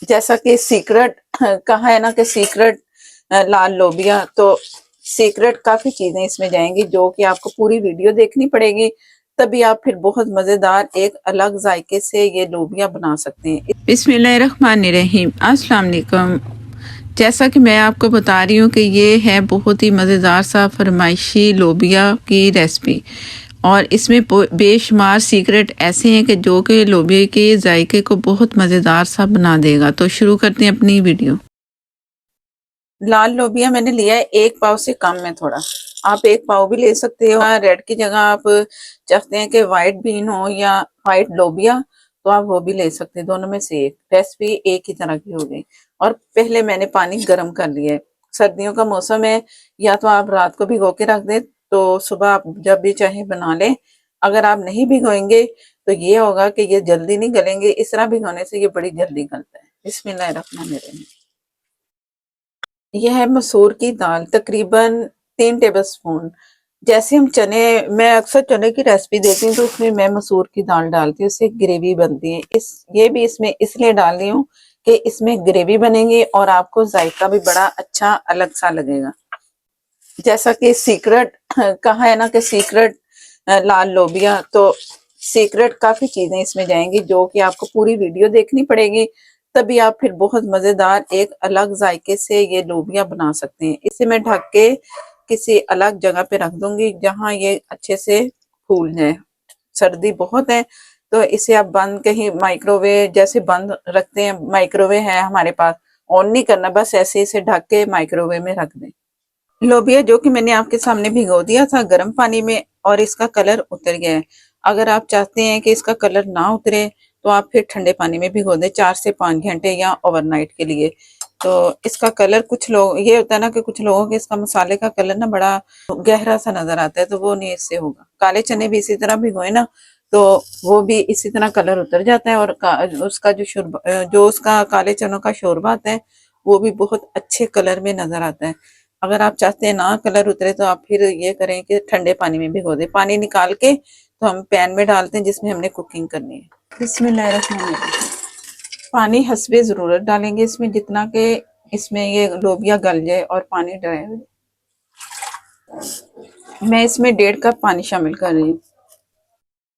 जैसा कि सीक्रेट कहा है ना कि सीक्रेट लाल लोबिया, तो सीक्रेट काफी चीजें इसमें जाएंगी जो कि आपको पूरी वीडियो देखनी पड़ेगी, तभी आप फिर बहुत मजेदार एक अलग जायके से ये लोबिया बना सकते हैं। बिस्मिल्लाहिर्रहमानिर्रहीम, अस्सलाम वालेकुम। जैसा कि मैं आपको बता रही हूँ कि ये है बहुत ही मज़ेदार सा फरमाइशी लोबिया की रेसिपी, और इसमें बेशुमार सीक्रेट ऐसे हैं कि जो कि लोबिया के जायके को बहुत मज़ेदार सा बना देगा। तो शुरू करते हैं अपनी वीडियो। लाल लोबिया मैंने लिया है 1 पाव से कम में थोड़ा, आप 1 पाव भी ले सकते हो। रेड की जगह आप चाहते हैं कि व्हाइट बीन हो या व्हाइट लोबिया, तो आप वो भी ले सकते हैं। दोनों में से एक, रेसिपी एक ही तरह की हो गई। और पहले मैंने पानी गर्म कर लिया है। सर्दियों का मौसम है, या तो आप रात को भिगो के रख दें तो सुबह आप जब भी चाहे बना लें। अगर आप नहीं भिगोएंगे तो ये होगा कि ये जल्दी नहीं गलेंगे, इस तरह भिगोने से ये बड़ी जल्दी गलता है। बिस्मिल्लाहिर्रहमानिर्रहीम। यह है मसूर की दाल, तकरीबन 3 टेबलस्पून। जैसे हम चने, मैं अक्सर चने की रेसिपी देती हूँ तो उसमें मैं मसूर की दाल डालती हूँ, इससे ग्रेवी बनती है। ये भी इसमें इसलिए डाल रही हूँ कि इसमें ग्रेवी बनेगी और आपको जायका भी बड़ा अच्छा अलग सा लगेगा। जैसा कि सीक्रेट कहा है ना कि सीक्रेट लाल लोबिया, तो सीक्रेट काफी चीजें इसमें जाएंगी जो कि आपको पूरी वीडियो देखनी पड़ेगी, तभी आप फिर बहुत मजेदार एक अलग जायके से ये लोबिया बना सकते हैं। इसे मैं ढक के किसी अलग जगह पे रख दूंगी जहां ये अच्छे से फूल जाए। सर्दी बहुत है तो इसे आप बंद, कहीं माइक्रोवेव जैसे बंद रखते हैं, माइक्रोवेव है हमारे पास, ऑन नहीं करना, बस ऐसे इसे ढक के माइक्रोवेव में रख दें। लोबिया जो कि मैंने आपके सामने भिगो दिया था गर्म पानी में, और इसका कलर उतर गया है। अगर आप चाहते हैं कि इसका कलर ना उतरे तो आप फिर ठंडे पानी में भिगो दें 4 से 5 घंटे या ओवरनाइट के लिए। तो इसका कलर, कुछ लोग ये होता है ना कि कुछ लोगों के इसका मसाले का कलर ना बड़ा गहरा सा नजर आता है, तो वो नहीं इससे होगा। काले चने भी इसी तरह भिगोए ना तो वो भी इसी तरह कलर उतर जाता है, और उसका जो शोरबा, जो उसका काले चनों का शोरबा आता है वो भी बहुत अच्छे कलर में नजर आता है। अगर आप चाहते हैं ना कलर उतरे तो आप फिर ये करें कि ठंडे पानी में भिगो दें। पानी निकाल के तो हम पैन में डालते हैं जिसमें हमने कुकिंग करनी है। बिस्मिल्लाहिर्रहमानिर्रहीम। पानी हस्बे ज़रूरत डालेंगे इसमें, जितना कि इसमें ये लोबिया गल जाए और पानी ड्राई हो जाए। मैं इसमें 1.5 कप पानी शामिल कर रही हूँ।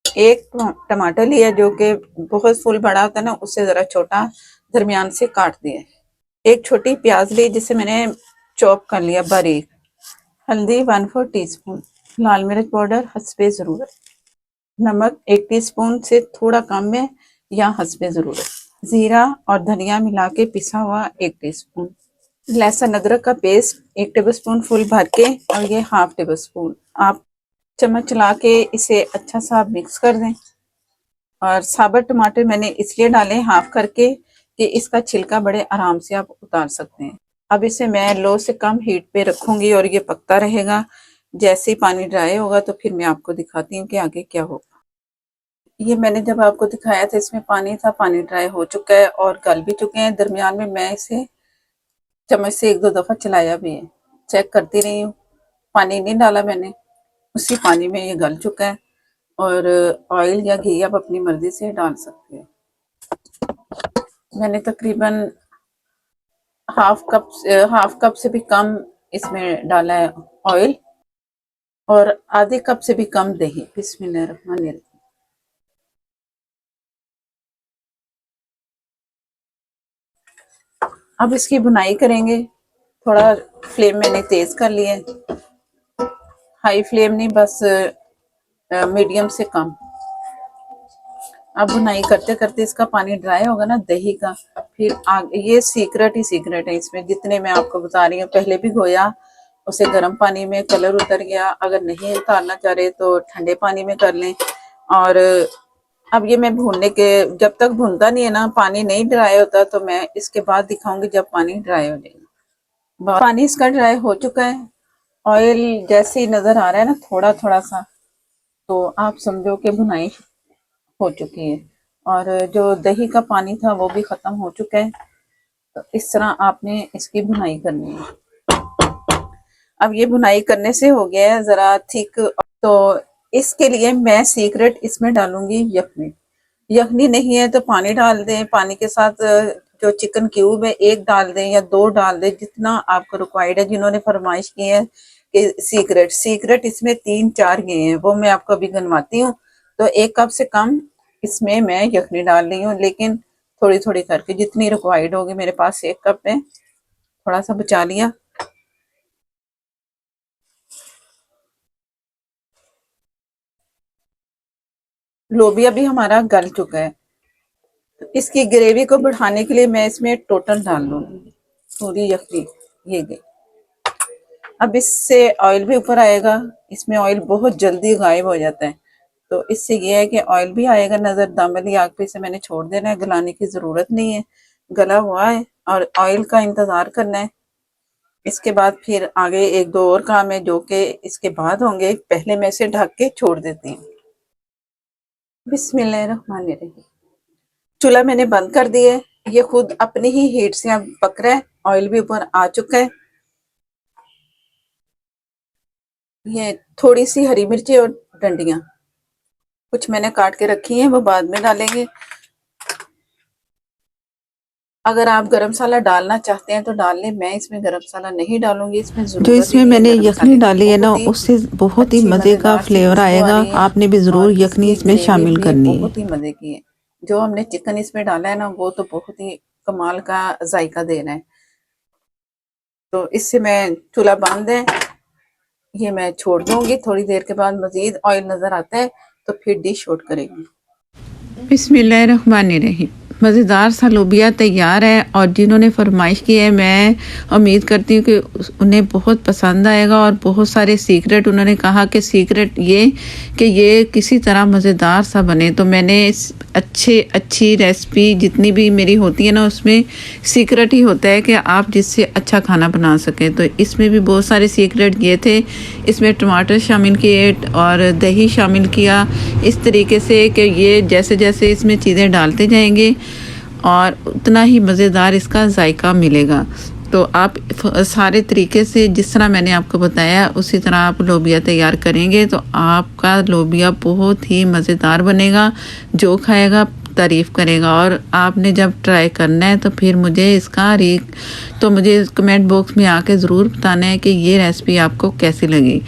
एक टमाटर लिया जो कि बहुत फुल बड़ा होता है ना, उससे ज़रा छोटा दरमियान से काट दिया। एक छोटी प्याज ली जिसे मैंने चॉप कर लिया बारीक। हल्दी 1/4 टीस्पून, लाल मिर्च पाउडर हस्बे ज़रूरत, नमक 1 टीस्पून से थोड़ा कम है या हस्बे ज़रूरत, जीरा और धनिया मिला के पिसा हुआ 1 टीस्पून, लहसुन अदरक का पेस्ट 1 टेबलस्पून फुल भर के, और ये 1/2 टेबलस्पून। आप चम्मच चला के इसे अच्छा सा मिक्स कर दें। और साबुत टमाटर मैंने इसलिए डाले हाफ करके कि इसका छिलका बड़े आराम से आप उतार सकते हैं। अब इसे मैं लो से कम हीट पे रखूंगी और ये पकता रहेगा। जैसे ही पानी ड्राई होगा तो फिर मैं आपको दिखाती हूँ कि आगे क्या होगा। ये मैंने जब आपको दिखाया था इसमें पानी था, पानी ड्राई हो चुका है और गल भी चुके हैं। दरमियान में मैं इसे चम्मच से 1-2 दफा चलाया भी है, चेक करती रही हूँ। पानी नहीं डाला मैंने, उसी पानी में ये गल चुका है। और ऑयल या घी आप अपनी मर्जी से डाल सकते हैं। मैंने तकरीबन हाफ कप से भी कम इसमें डाला है ऑयल, और आधे कप से भी कम दही। बिस्मिल्लाहिर्रहमानिर्रहीम। अब इसकी बुनाई करेंगे। थोड़ा फ्लेम मैंने तेज कर लिया है, हाई फ्लेम नहीं, बस मीडियम से कम। अब बुनाई करते करते इसका पानी ड्राई होगा ना दही का, फिर आगे ये सीक्रेट ही सीक्रेट है इसमें, जितने मैं आपको बता रही हूँ। पहले भी गोया उसे गर्म पानी में, कलर उतर गया। अगर नहीं उतारना चाह रहे तो ठंडे पानी में कर लें। और अब ये मैं भूनने के, जब तक भूनता नहीं है ना, पानी नहीं ड्राई होता, तो मैं इसके बाद दिखाऊंगी जब पानी ड्राई हो जाएगा। पानी इसका ड्राई हो चुका है, ऑयल जैसे ही नजर आ रहा है ना थोड़ा थोड़ा सा, तो आप समझो कि भुनाई हो चुकी है। और जो दही का पानी था वो भी खत्म हो चुका है। तो इस तरह आपने इसकी भुनाई करनी है। अब ये भुनाई करने से हो गया है जरा थिक, तो इसके लिए मैं सीक्रेट इसमें डालूंगी यखनी। यखनी नहीं है तो पानी डाल दें, पानी के साथ जो चिकन क्यूब है एक डाल दें या 2 डाल दें, जितना आपको रिक्वायर्ड है। जिन्होंने फरमाइश की है कि सीक्रेट इसमें 3-4 गए हैं, वो मैं आपको अभी गिनवाती हूँ। तो 1 कप से कम इसमें मैं यखनी डाल रही हूँ, लेकिन थोड़ी थोड़ी करके जितनी रिक्वायर्ड होगी। मेरे पास 1 कप है, थोड़ा सा बचा लिया। लोबिया भी हमारा गल चुका है। तो इसकी ग्रेवी को बढ़ाने के लिए मैं इसमें टोटल डाल लूंगी पूरी यखनी, ये गई। अब इससे ऑयल भी ऊपर आएगा। इसमें ऑयल बहुत जल्दी गायब हो जाता है, तो इससे ये है कि ऑयल भी आएगा नजर। दम वाली आग पे इसे मैंने छोड़ देना है, गलाने की जरूरत नहीं है, गला हुआ है और ऑयल का इंतजार करना है। इसके बाद फिर आगे 1-2 और काम है जो कि इसके बाद होंगे। पहले मैं इसे ढक के छोड़ देती हूँ। बिस्मिल्लाहिर्रहमानिर्रहीम। चूल्हा मैंने बंद कर दिया है, ये खुद अपनी ही हीट से अब पक रहा है। ऑयल भी ऊपर आ चुका है। ये थोड़ी सी हरी मिर्ची और डंडियां कुछ मैंने काट के रखी हैं, वो बाद में डालेंगे। अगर आप गरम मसाला डालना चाहते हैं तो डाल लें, मैं इसमें गरम मसाला नहीं डालूंगी। इसमें जो इसमें मैंने यखनी डाली है ना, उससे बहुत ही मज़े का फ्लेवर आएगा। आपने भी ज़रूर यखनी इसमें शामिल करनी है। बहुत ही मज़े की है। जो हमने चिकन इसमें डाला है ना, वो तो बहुत ही कमाल का जायका दे रहा है। तो इससे मैं चूल्हा बंद है, ये मैं छोड़ दूंगी। थोड़ी देर के बाद मजीद ऑयल नज़र आता है तो फिर डिश आउट करेंगे। बिस्मिल्लाहिर्रहमानिर्रहीम। मज़ेदार सा लोबिया तैयार है, और जिन्होंने फरमाइश की है मैं उम्मीद करती हूँ कि उन्हें बहुत पसंद आएगा। और बहुत सारे सीक्रेट उन्होंने कहा कि सीक्रेट ये कि ये किसी तरह मज़ेदार सा बने। तो मैंने अच्छी रेसिपी जितनी भी मेरी होती है ना, उसमें सीक्रेट ही होता है कि आप जिससे अच्छा खाना बना सकें। तो इसमें भी बहुत सारे सीक्रेट ये थे। इसमें टमाटर शामिल किए और दही शामिल किया, इस तरीके से कि ये जैसे जैसे इसमें चीज़ें डालते जाएंगे और उतना ही मज़ेदार इसका जायका मिलेगा। तो आप सारे तरीके से जिस तरह मैंने आपको बताया उसी तरह आप लोबिया तैयार करेंगे तो आपका लोबिया बहुत ही मज़ेदार बनेगा। जो खाएगा तारीफ़ करेगा। और आपने जब ट्राई करना है तो फिर मुझे मुझे कमेंट बॉक्स में आके ज़रूर बताना है कि ये रेसिपी आपको कैसी लगी।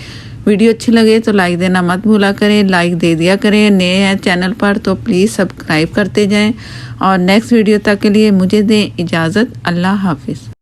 वीडियो अच्छी लगे तो लाइक देना मत भूला करें, लाइक दे दिया करें। नए हैं चैनल पर तो प्लीज़ सब्सक्राइब करते जाएं। और नेक्स्ट वीडियो तक के लिए मुझे दें इजाज़त। अल्लाह हाफिज़।